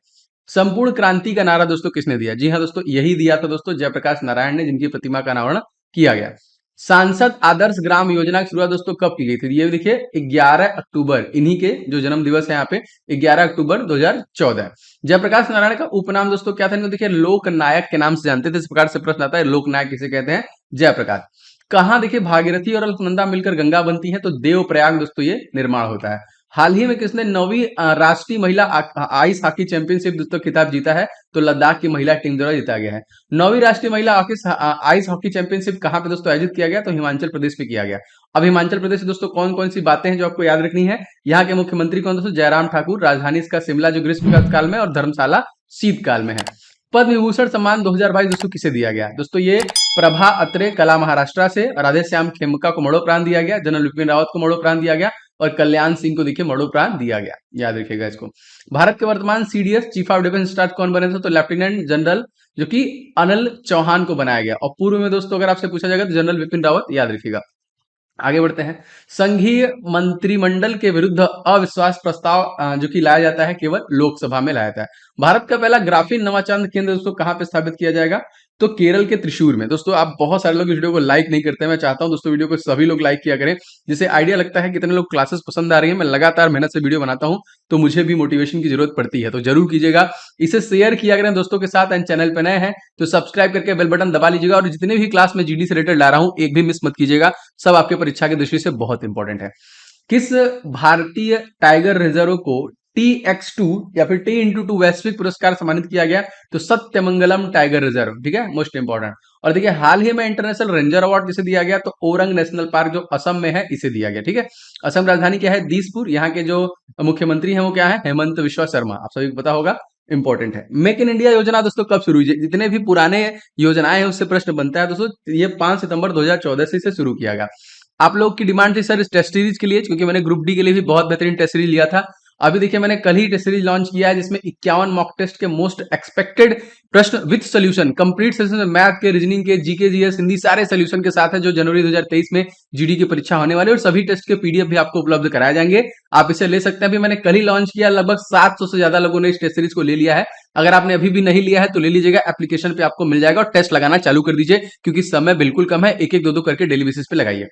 संपूर्ण क्रांति का नारा दोस्तों किसने दिया? जी हाँ दोस्तों, यही दिया था दोस्तों जयप्रकाश नारायण ने, जिनकी प्रतिमा का अनावरण किया गया। सांसद आदर्श ग्राम योजना की शुरुआत दोस्तों कब की गई थी? ये देखिए 11 अक्टूबर, इन्हीं के जो जन्म दिवस है यहाँ पे 11 अक्टूबर 2014। जयप्रकाश नारायण का उपनाम दोस्तों क्या था? इनको देखिए लोक नायक के नाम से जानते थे। इस प्रकार से प्रश्न आता है, लोक नायक किसे कहते हैं? जयप्रकाश। कहाँ देखिए भागीरथी और अलकनंदा मिलकर गंगा बनती है? तो देवप्रयाग दोस्तों ये निर्माण होता है। हाल ही में किसने 9वीं राष्ट्रीय महिला आइस हॉकी चैंपियनशिप दोस्तों खिताब जीता है? तो लद्दाख की महिला टीम द्वारा जीता गया है। 9वीं राष्ट्रीय महिला आइस हॉकी चैंपियनशिप कहाँ पे दोस्तों आयोजित किया गया? तो हिमाचल प्रदेश में किया गया। अब हिमाचल प्रदेश में दोस्तों कौन कौन सी बातें हैं जो आपको याद रखनी है? यहाँ के मुख्यमंत्री कौन दोस्तों? जयराम ठाकुर। राजधानी इसका शिमला जो ग्रीष्मकाल काल में, और धर्मशाला शीतकाल में है। पद्म विभूषण सम्मान 2022 दोस्तों किसे दिया गया? दोस्तों ये प्रभा अत्रे कला महाराष्ट्र से, राधेश्याम खेमका को मरणोपरांत दिया गया, जनरल विपिन रावत को मरणोपरांत दिया गया, और कल्याण सिंह को देखिए मरणोपरांत दिया गया। याद रखिएगा इसको। भारत के वर्तमान CDS chief of defence staff कौन बने थे? तो लेफ्टिनेंट जनरल जो कि अनिल चौहान को बनाया गया। और पूर्व में दोस्तों अगर आपसे पूछा जाएगा तो जनरल विपिन रावत। याद रखिएगा। आगे बढ़ते हैं। संघीय मंत्रिमंडल के विरुद्ध अविश्वास प्रस्ताव जो कि लाया जाता है केवल लोकसभा में लाया जाता है। भारत का पहला ग्राफीन नवाचार केंद्र दोस्तों कहां पे स्थापित किया जाएगा? तो केरल के त्रिशूर में। दोस्तों आप बहुत सारे लोग इस वीडियो को लाइक नहीं करते हैं, मैं चाहता हूं दोस्तों वीडियो को सभी लोग लाइक किया करें, जिससे आइडिया लगता है कितने लोग क्लासेस पसंद आ रही है। मैं लगातार मेहनत से वीडियो बनाता हूं तो मुझे भी मोटिवेशन की जरूरत पड़ती है, तो जरूर कीजिएगा। इसे शेयर किया करें दोस्तों के साथ। एंड चैनल पे नए हैं तो सब्सक्राइब करके बेल बटन दबा लीजिएगा। और जितने भी क्लास में जीडी से रिलेटेड ला रहा हूं एक भी मिस मत कीजिएगा, सब आपके परीक्षा की दृष्टि से बहुत इंपॉर्टेंट है। किस भारतीय टाइगर रिजर्व को TX2 या फिर T/2 वैश्विक पुरस्कार सम्मानित किया गया? तो सत्यमंगलम टाइगर रिजर्व। ठीक है, मोस्ट इंपॉर्टेंट। और देखिए हाल ही में इंटरनेशनल रेंजर अवार्ड किसे दिया गया? तो ओरंग नेशनल पार्क जो असम में है इसे दिया गया। ठीक है, असम राजधानी क्या है? दिसपुर। यहाँ के जो मुख्यमंत्री हैं वो क्या है? हेमंत बिश्वा शर्मा। आप सभी को पता होगा, इंपॉर्टेंट है। मेक इन इंडिया योजना दोस्तों कब शुरू हुई? जितने भी पुराने योजनाएं हैं उससे प्रश्न बनता है दोस्तों। ये 5 सितंबर 2014 से इसे शुरू किया गया। आप लोग की डिमांड थी सर इस टेस्ट सीरीज के लिए, क्योंकि मैंने ग्रुप डी के लिए भी बहुत बेहतरीन टेस्ट सीरीज लिया था। अभी देखिए मैंने कल ही टेस्ट सीरीज लॉन्च किया है, जिसमें 51 मॉक टेस्ट के मोस्ट एक्सपेक्टेड प्रश्न with solution, complete session, math के, रीजनिंग के, जीके, जीएस, हिंदी सारे सोल्यूशन के साथ है, जो जनवरी 2023 में जीडी की परीक्षा होने वाली है। और सभी टेस्ट के पीडीएफ भी आपको उपलब्ध कराए जाएंगे, आप इसे ले सकते हैं। अभी मैंने कल ही लॉन्च किया, लगभग 700 से ज्यादा लोगों ने इस टेस्ट सीरीज को ले लिया है। अगर आपने अभी भी नहीं लिया है तो ले लीजिएगा, एप्लीकेशन पे आपको मिल जाएगा। और टेस्ट लगाना चालू कर दीजिए, क्योंकि समय बिल्कुल कम है। एक एक दो दो करके डेली बेसिस पे लगाइए।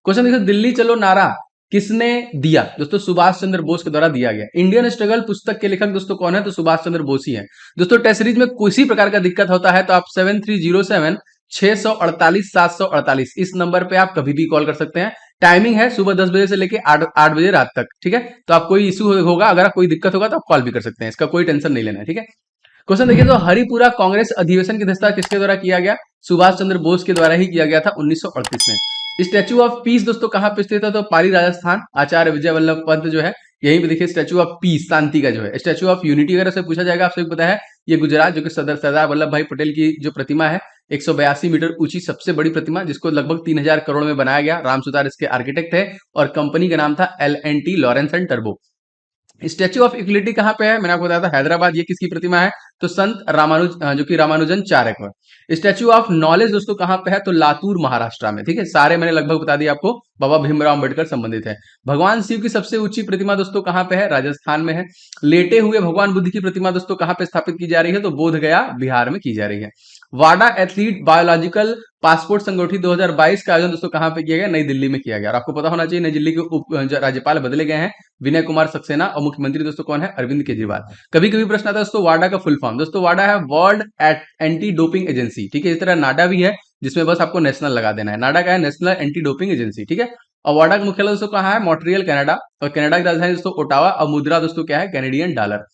क्वेश्चन देखिए, दिल्ली चलो नारा किसने दिया? दोस्तों सुभाष चंद्र बोस के द्वारा दिया गया। इंडियन स्ट्रगल पुस्तक के लेखक दोस्तों कौन है? तो सुभाष चंद्र बोस ही है। दोस्तों टेस्ट सीरीज में किसी प्रकार का दिक्कत होता है तो आप 7307 648 748 इस नंबर पे आप कभी भी कॉल कर सकते हैं। टाइमिंग है सुबह 10 बजे से लेकर 8 बजे रात तक। ठीक है, तो आप कोई इशू होगा, अगर कोई दिक्कत होगा तो आप कॉल भी कर सकते हैं, इसका कोई टेंशन नहीं लेना है। ठीक है, क्वेश्चन देखिए, तो हरिपुरा कांग्रेस अधिवेशन की अध्यक्षता किसके द्वारा किया गया? सुभाष चंद्र बोस के द्वारा ही किया गया था 1938 में। स्टैच्यू ऑफ पीस दोस्तों कहां पे स्थित है? तो पाली राजस्थान। आचार्य विजय वल्लभ पंत जो है यहीं पे देखिए स्टैच्यू ऑफ पीस, शांति का जो है। स्टैच्यू ऑफ यूनिटी अगर से पूछा जाएगा, आपसे पता है ये गुजरात, जो कि सरदार वल्लभ भाई पटेल की जो प्रतिमा है 182 मीटर ऊंची सबसे बड़ी प्रतिमा, जिसको लगभग 3000 करोड़ में बनाया गया। राम सुतार इसके आर्किटेक्ट थे और कंपनी का नाम था L&T Lawrence and turbo. Statue of equality कहां पे है? मैंने आपको बताया था हैदराबाद। ये किसकी प्रतिमा है? तो संत जो कि Ramanujan Charak. Statue of knowledge दोस्तों कहां पे है? तो लातूर महाराष्ट्र में। ठीक है, सारे मैंने लगभग बता दिया आपको, बाबा भीमराव अंबेडकर संबंधित है। भगवान शिव की सबसे ऊंची प्रतिमा दोस्तों कहां पे है? राजस्थान में है। लेटे हुए भगवान बुद्ध की प्रतिमा दोस्तों कहां पे स्थापित की जा रही है? तो बोध गया बिहार में की जा रही है। वाडा एथलीट बायोलॉजिकल पासपोर्ट संगोष्ठी 2022 का आयोजन दोस्तों कहां पे किया गया? नई दिल्ली में किया गया। और आपको पता होना चाहिए नई दिल्ली के राज्यपाल बदले गए हैं, विनय कुमार सक्सेना, और मुख्यमंत्री दोस्तों कौन है? अरविंद केजरीवाल। कभी कभी प्रश्न आता है दोस्तों वाडा का फुल फॉर्म। दोस्तों वाडा है वर्ल्ड एंटी डोपिंग एजेंसी। ठीक है, इस तरह नाडा भी है, जिसमें बस आपको नेशनल लगा देना है। नाडा का है नेशनल एंटी डोपिंग एजेंसी। ठीक है, और वाडा का मुख्यालय दोस्तों कहां है? Montreal Canada. और कनाडा की राजधानी दोस्तों ओटावा। और मुद्रा दोस्तों क्या है? Canadian dollar.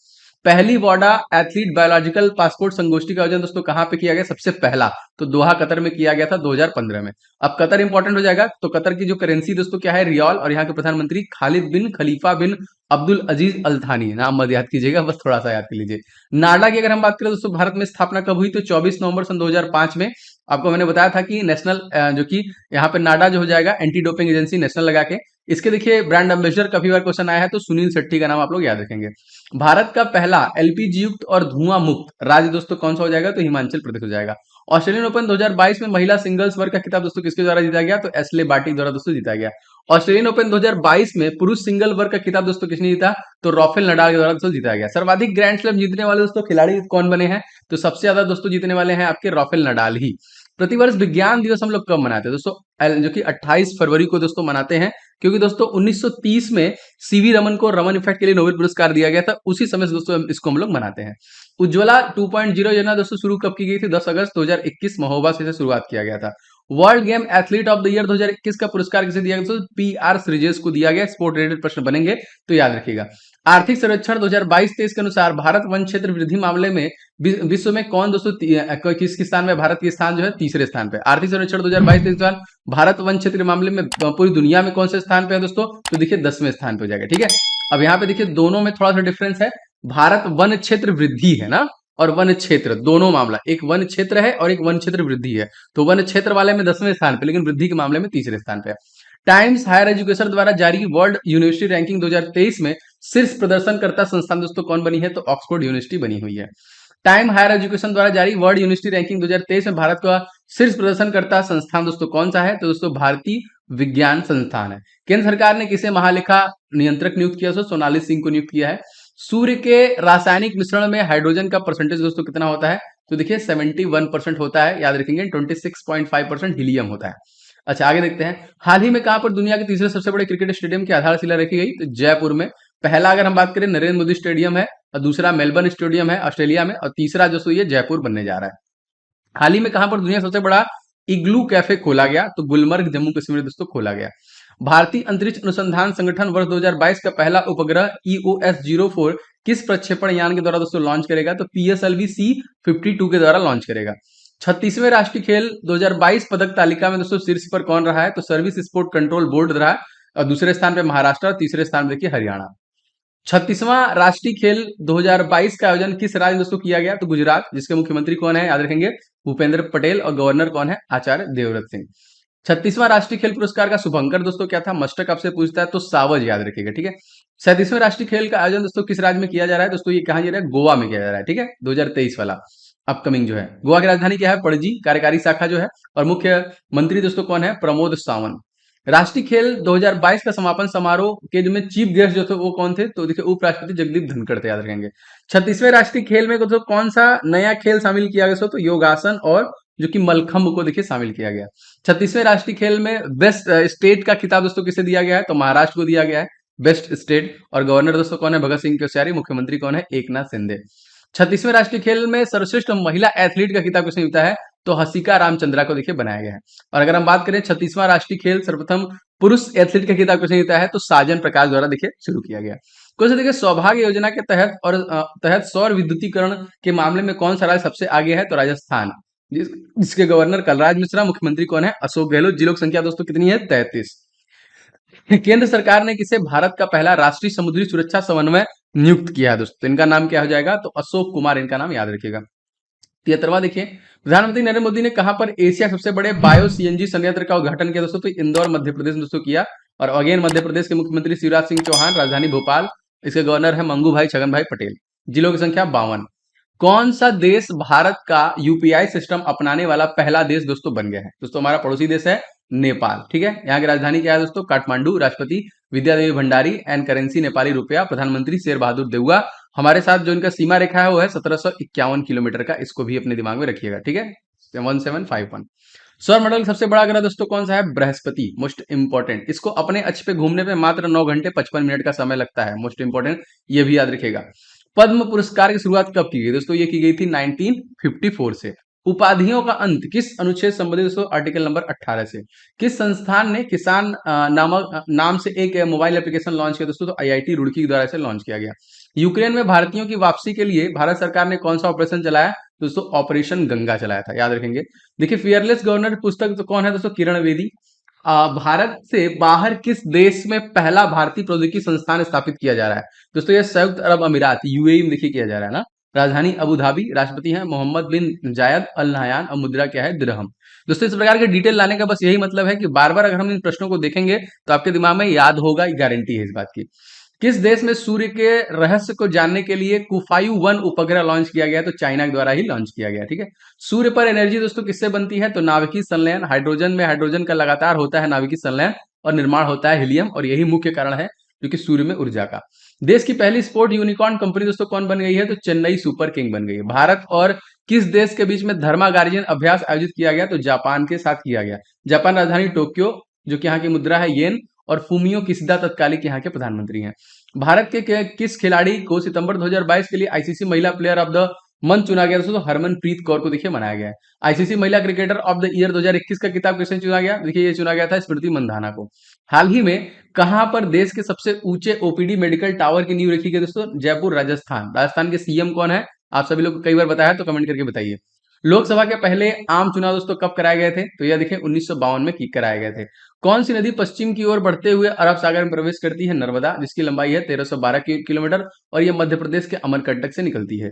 पहली वाडा एथलीट बायोलॉजिकल पासपोर्ट संगोष्ठी का आयोजन दोस्तों कहां पे किया गया? सबसे पहला तो दोहा कतर में किया गया था 2015 में। अब कतर इंपॉर्टेंट हो जाएगा, तो कतर की जो करेंसी दोस्तों क्या है? रियाल। और यहाँ के प्रधानमंत्री खालिद बिन खलीफा बिन अब्दुल अजीज अल थानी। नाम मत याद कीजिएगा, बस थोड़ा सा याद कर लीजिए। नाडा की अगर हम बात करें दोस्तों, भारत में स्थापना कब हुई? तो 24 नवंबर सन 2005 में। आपको मैंने बताया था कि नेशनल जो कि यहाँ पे नाडा जो हो जाएगा एंटी डोपिंग एजेंसी नेशनल लगा के, इसके देखिए ब्रांड एम्बेसडर काफी बार क्वेश्चन आया है, तो सुनील शेट्टी का नाम आप लोग याद रखेंगे। भारत का पहला एलपीजी युक्त और धुआं मुक्त राज्य दोस्तों कौन सा हो जाएगा, तो हिमाचल प्रदेश हो जाएगा। ऑस्ट्रेलियन ओपन 2022 में महिला सिंगल्स वर्ग का खिताब दोस्तों किसके द्वारा जीता गया, तो एस्ले बार्टी द्वारा दोस्तों जीता गया। ऑस्ट्रेलियन ओपन 2022 में पुरुष सिंगल वर्ग का खिताब दोस्तों किसने जीता, तो राफेल नडाल के द्वारा दोस्तों जीता गया। सर्वाधिक ग्रैंड स्लैम जीतने वाले दोस्तों खिलाड़ी कौन बने हैं, तो सबसे ज्यादा दोस्तों जीतने वाले हैं आपके राफेल नडाल ही। प्रतिवर्ष विज्ञान दिवस हम लोग कब मनाते हैं दोस्तों, जो कि 28 फरवरी को दोस्तों मनाते हैं, क्योंकि दोस्तों 1930 में सीवी रमन को रमन इफेक्ट के लिए नोबेल पुरस्कार दिया गया था, उसी समय से दोस्तों इसको हम लोग मनाते हैं। उज्ज्वला 2.0 योजना दोस्तों शुरू कब की गई थी, 10 अगस्त 2021 महोबा से शुरुआत किया गया था। World game athlete of the year 2021 का पुरस्कार किसे दिया गया, तो पीआर श्रीजेश को दिया गया। स्पोर्ट रिलेटेड प्रश्न बनेंगे तो याद रखिएगा। आर्थिक सर्वेक्षण 2022-23 के अनुसार भारत वन क्षेत्र वृद्धि मामले में विश्व में कौन दोस्तों किस स्थान में, भारत की स्थान जो है तीसरे स्थान पे। आर्थिक सर्वेक्षण 2022-23 के अनुसार भारत वन क्षेत्र के मामले में पूरी दुनिया में कौन से स्थान पे है दोस्तों, तो देखिए 10वें स्थान पे हो जाएगा। ठीक है, अब यहाँ पे देखिए दोनों में थोड़ा सा डिफरेंस है। भारत वन क्षेत्र वृद्धि है ना, और वन क्षेत्र दोनों मामला, एक वन क्षेत्र है और एक वन क्षेत्र वृद्धि है, तो वन क्षेत्र वाले में 10वें स्थान पे, लेकिन वृद्धि के मामले में तीसरे स्थान पे है। टाइम्स हायर एजुकेशन द्वारा जारी वर्ल्ड यूनिवर्सिटी रैंकिंग 2023 में शीर्ष प्रदर्शनकर्ता संस्थान दोस्तों कौन बनी है, तो ऑक्सफोर्ड यूनिवर्सिटी बनी हुई है। टाइम हायर एजुकेशन द्वारा जारी वर्ल्ड यूनिवर्सिटी रैंकिंग 2023 में भारत का शीर्ष प्रदर्शनकर्ता संस्थान दोस्तों कौन सा है, तो दोस्तों भारतीय विज्ञान संस्थान है। केंद्र सरकार ने किसे महालेखा नियंत्रक नियुक्त किया, दोस्तों सोनाली सिंह को नियुक्त किया है। सूर्य के रासायनिक मिश्रण में हाइड्रोजन का परसेंटेज दोस्तों कितना होता है, तो देखिए 71% होता है, याद रखेंगे। 26.5% हीलियम होता है। अच्छा आगे देखते हैं, हाल ही में कहां पर दुनिया के तीसरे सबसे बड़े क्रिकेट स्टेडियम की आधारशिला रखी गई, तो जयपुर में। पहला अगर हम बात करें नरेंद्र मोदी स्टेडियम है, और दूसरा मेलबर्न स्टेडियम है ऑस्ट्रेलिया में, और तीसरा जो ये जयपुर बनने जा रहा है। हाल ही में कहां पर दुनिया सबसे बड़ा इग्लू कैफे खोला गया, तो गुलमर्ग जम्मू कश्मीर में दोस्तों खोला गया। भारतीय अंतरिक्ष अनुसंधान संगठन वर्ष 2022 का पहला उपग्रह EOS-04 किस प्रक्षेपण यान के द्वारा दोस्तों लॉन्च करेगा, तो PSLV C-52 के द्वारा लॉन्च करेगा। 36वें राष्ट्रीय खेल 2022 पदक तालिका में दोस्तों शीर्ष पर कौन रहा है, तो सर्विस स्पोर्ट कंट्रोल बोर्ड रहा है, और दूसरे स्थान पे महाराष्ट्र, और तीसरे स्थान पे देखिए हरियाणा। 36वां राष्ट्रीय खेल 2022 का आयोजन किस राज्य दोस्तों किया गया, तो गुजरात, जिसके मुख्यमंत्री कौन है, याद रखेंगे भूपेंद्र पटेल, और गवर्नर कौन है, आचार्य देवव्रत सिंह। 36वां राष्ट्रीय खेल पुरस्कार का शुभंकर दोस्तों क्या था, मस्टक आपसे पूछता है तो सावज याद रखिएगा। ठीक है, 37वें राष्ट्रीय खेल का आयोजन दोस्तों किस राज्य में किया जा रहा है, दोस्तों ये कहा जा रहा है, गोवा में किया जा रहा है। ठीक है, 2023 वाला अपकमिंग जो है। गोवा की राजधानी क्या है, पणजी, कार्यकारी शाखा जो है, और मुख्य मंत्री दोस्तों कौन है, प्रमोद सावंत। राष्ट्रीय खेल 2022 का समापन समारोह के जो में चीफ गेस्ट जो थे वो कौन थे, तो देखिए उपराष्ट्रपति जगदीप धनखड़ थे, याद रखेंगे। 36वें राष्ट्रीय खेल में तो कौन सा नया खेल शामिल किया गया, तो योगासन और जो कि मलखम्ब को देखिए शामिल किया गया। 36वें राष्ट्रीय खेल में बेस्ट स्टेट का खिताब दोस्तों किसे दिया गया है, तो महाराष्ट्र को दिया गया है बेस्ट स्टेट, और गवर्नर दोस्तों कौन है, भगत सिंह कोश्यारी, मुख्यमंत्री कौन है, एकनाथ शिंदे। 36वें राष्ट्रीय खेल में सर्वश्रेष्ठ महिला एथलीट का खिताब किसने जीता है, तो हसिका रामचंद्रा को देखिए बनाया गया है। और अगर हम बात करें 36वां राष्ट्रीय खेल सर्वप्रथम पुरुष एथलीट का खिताब किसने जीता है, तो साजन प्रकाश द्वारा देखिए शुरू किया गया। क्वेश्चन देखिए, सौभाग्य योजना के तहत और तहत सौर विद्युतीकरण के मामले में कौन सा राज्य सबसे आगे है, तो राजस्थान, जिसके गवर्नर कलराज मिश्रा, मुख्यमंत्री कौन है, अशोक गहलोत। जिलों की संख्या दोस्तों कितनी है, 33। केंद्र सरकार ने किसे भारत का पहला राष्ट्रीय समुद्री सुरक्षा समन्वय नियुक्त किया है दोस्तों, इनका नाम क्या हो जाएगा, तो अशोक कुमार इनका नाम याद रखिएगा। 73वां देखिए, प्रधानमंत्री नरेंद्र मोदी ने कहां पर एशिया सबसे बड़े बायो सीएनजी संयंत्र का उद्घाटन किया दोस्तों, तो इंदौर मध्य प्रदेश में दोस्तों किया। और अगेन मध्य प्रदेश के मुख्यमंत्री शिवराज सिंह चौहान, राजधानी भोपाल, इसके गवर्नर है मंगू भाई छगन भाई पटेल। जिलों की संख्या 52। कौन सा देश भारत का यूपीआई सिस्टम अपनाने वाला पहला देश दोस्तों बन गया है, दोस्तों हमारा पड़ोसी देश है नेपाल। ठीक है, यहाँ की राजधानी क्या है दोस्तों, काठमांडू। राष्ट्रपति विद्यादेवी भंडारी, एंड करेंसी नेपाली रुपया। प्रधानमंत्री शेर बहादुर देउवा। हमारे साथ जो इनका सीमा रेखा है वो है 1751 किलोमीटर का, इसको भी अपने दिमाग में रखिएगा। ठीक है, 1751। सौर मंडल का सबसे बड़ा ग्रह दोस्तों कौन सा है, बृहस्पति, मोस्ट इंपॉर्टेंट। इसको अपने अक्ष पे घूमने पे मात्र 9 घंटे 55 मिनट का समय लगता है, मोस्ट इंपॉर्टेंट, ये भी याद रखिएगा। पद्म पुरस्कार की शुरुआत कब की गई दोस्तों, ये की गई थी 1954 से। उपाधियों का अंत किस अनुच्छेद संबंधित दोस्तों, आर्टिकल नंबर 18 से। किस संस्थान ने किसान नामक नाम से एक मोबाइल एप्लीकेशन लॉन्च किया दोस्तों, तो IIT रुड़की के द्वारा इसे लॉन्च किया गया। यूक्रेन में भारतीयों की वापसी के लिए भारत सरकार ने कौन सा ऑपरेशन चलाया, दोस्तों ऑपरेशन गंगा चलाया था, याद रखेंगे। देखिए, फियरलेस गवर्नर पुस्तक तो कौन है दोस्तों, किरण बेदी। भारत से बाहर किस देश में पहला भारतीय प्रौद्योगिकी संस्थान स्थापित किया जा रहा है, दोस्तों ये संयुक्त अरब अमीरात, UAE में देखिए किया जा रहा है ना। राजधानी अबू धाबी, राष्ट्रपति हैं मोहम्मद बिन जायद अल नहयान और मुद्रा क्या है दिरहम। दोस्तों इस प्रकार के डिटेल लाने का बस यही मतलब है कि बार बार अगर हम इन प्रश्नों को देखेंगे तो आपके दिमाग में याद होगा, गारंटी है इस बात की। किस देश में सूर्य के रहस्य को जानने के लिए कुफायु 1 उपग्रह लॉन्च किया गया? तो चाइना के द्वारा ही लॉन्च किया गया। ठीक है, सूर्य पर एनर्जी दोस्तों किससे बनती है? तो नाभिकीय संलयन, हाइड्रोजन में हाइड्रोजन का लगातार होता है नाभिकीय संलयन और निर्माण होता है हीलियम, और यही मुख्य कारण है जो कि सूर्य में ऊर्जा का। देश की पहली स्पोर्ट यूनिकॉर्न कंपनी दोस्तों कौन बन गई है? तो चेन्नई सुपर किंग बन गई है। भारत और किस देश के बीच में थर्मा गार्जियन अभ्यास आयोजित किया गया? तो जापान के साथ किया गया। जापान राजधानी टोक्यो, जो कि यहाँ की मुद्रा है येन, और फूमियो किशिदा तत्कालिक यहाँ के प्रधानमंत्री हैं। भारत के किस खिलाड़ी को सितंबर 2022 के लिए आईसीसी महिला प्लेयर ऑफ द मंथ चुना गया? दोस्तों हरमनप्रीत कौर को देखिए बनाया गया है। आईसीसी महिला क्रिकेटर ऑफ द ईयर 2021 का खिताब किसने चुना गया? देखिए ये चुना गया था स्मृति मंधाना को। हाल ही में कहां पर देश के सबसे ऊंचे ओपीडी मेडिकल टावर की नींव रखी गई? दोस्तों जयपुर राजस्थान। राजस्थान के सीएम कौन है? आप सभी लोग कई बार बताया तो कमेंट करके बताइए। लोकसभा के पहले आम चुनाव दोस्तों कब कराए गए थे? तो यह देखिए 1952 में कराए गए थे। कौन सी नदी पश्चिम की ओर बढ़ते हुए अरब सागर में प्रवेश करती है? नर्मदा, जिसकी लंबाई है 1312 किलोमीटर और यह मध्य प्रदेश के अमरकंटक से निकलती है।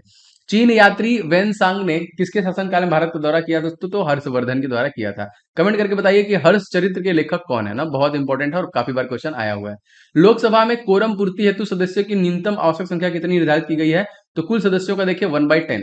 चीन यात्री वेन सांग ने किसके शासनकाल में भारत का दौरा किया दोस्तों? तो हर्षवर्धन के द्वारा किया था। कमेंट करके बताइए कि हर्ष चरित्र के लेखक कौन है ना, बहुत इंपॉर्टेंट है और काफी बार क्वेश्चन आया हुआ है। लोकसभा में कोरम पूर्ति हेतु सदस्यों की न्यूनतम आवश्यक संख्या कितनी निर्धारित की गई है? तो कुल सदस्यों का देखिए 1/10।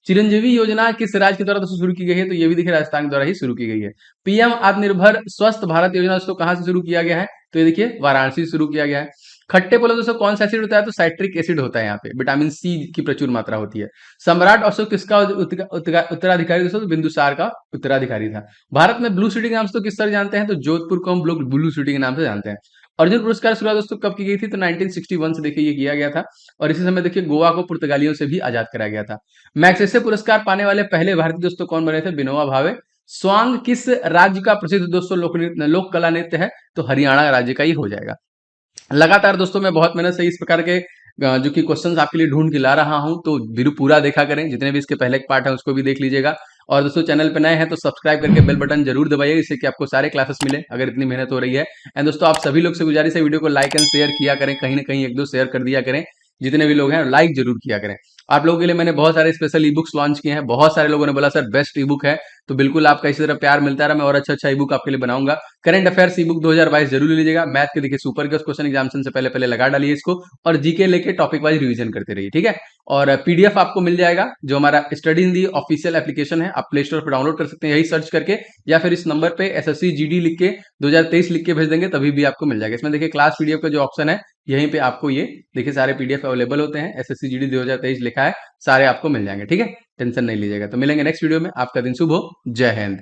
चिरंजीवी योजना किस राज्य के द्वारा दोस्तों शुरू की गई है? तो ये भी देखिए राजस्थान के द्वारा ही शुरू की गई है। पीएम आत्मनिर्भर स्वस्थ भारत योजना दोस्तों कहां से शुरू किया गया है? तो ये देखिए वाराणसी से शुरू किया गया है। खट्टे पोले दोस्तों कौन सा एसिड होता है? तो साइट्रिक एसिड होता है। यहाँ पे विटामिन सी की प्रचुर मात्रा होती है। सम्राट अशोक किसका उत्तराधिकारी दोस्तों? तो बिंदुसार का उत्तराधिकारी था। भारत में ब्लू सिटी के नाम से तो किस तरह जानते हैं? तो जोधपुर को हम लोग ब्लू सिटी के नाम से जानते हैं। अर्जुन पुरस्कार शुरुआत दोस्तों कब की गई थी? तो 1961 से देखिए ये किया गया था, और इसी समय देखिए गोवा को पुर्तगालियों से भी आजाद कराया गया था। मैग्सेसे पुरस्कार पाने वाले पहले भारतीय दोस्तों कौन बने थे? विनोबा भावे। स्वांग किस राज्य का प्रसिद्ध दोस्तों लोक कला नृत्य है? तो हरियाणा राज्य का ही हो जाएगा। लगातार दोस्तों मैं बहुत मेहनत से इस प्रकार के जो कि क्वेश्चंस आपके लिए ढूंढ के ला रहा हूं, तो वीडियो पूरा देखा करें। जितने भी इसके पहले के पार्ट है उसको भी देख लीजिएगा, और दोस्तों चैनल पे नए हैं तो सब्सक्राइब करके बेल बटन जरूर दबाइए, इससे कि आपको सारे क्लासेस मिले अगर इतनी मेहनत हो रही है। एंड दोस्तों आप सभी लोग से गुजारिश है वीडियो को लाइक एंड शेयर किया करें, कहीं ना कहीं एक दो शेयर कर दिया करें। जितने भी लोग हैं लाइक जरूर किया करें। आप लोगों के लिए मैंने बहुत सारे स्पेशल ई बुक्स लॉन्च किए हैं। बहुत सारे लोगों ने बोला सर बेस्ट ई बुक है, तो बिल्कुल आपका इसी तरह प्यार मिलता रहा, मैं और अच्छा अच्छा ई बुक आपके लिए बनाऊंगा। करंट अफेयर्स ई बुक 2022 जरूर ले लीजिएगा। मैथ के देखिए सुपर के क्वेश्चन एग्जामिनेशन से पहले पहले लगा डालिए इसको, और जीके लेके टॉपिक वाइज रिवीजन करते रहिए, ठीक है। और पीडीएफ आपको मिल जाएगा, जो हमारा study in the official application है, आप प्ले स्टोर पर डाउनलोड कर सकते हैं यही सर्च करके, या फिर इस नंबर पे एसएससी जीडी लिख के 2023 लिख के भेज देंगे तभी भी आपको मिल जाएगा। इसमें देखिए क्लास पीडीएफ का जो ऑप्शन है, यहीं पे आपको ये देखिए सारे पीडीएफ अवेलेबल होते हैं। एसएससी जीडी 2023 लिखा है, सारे आपको मिल जाएंगे, ठीक है। टेंशन नहीं लीजिएगा। तो मिलेंगे नेक्स्ट वीडियो में। आपका दिन शुभ हो। जय हिंद।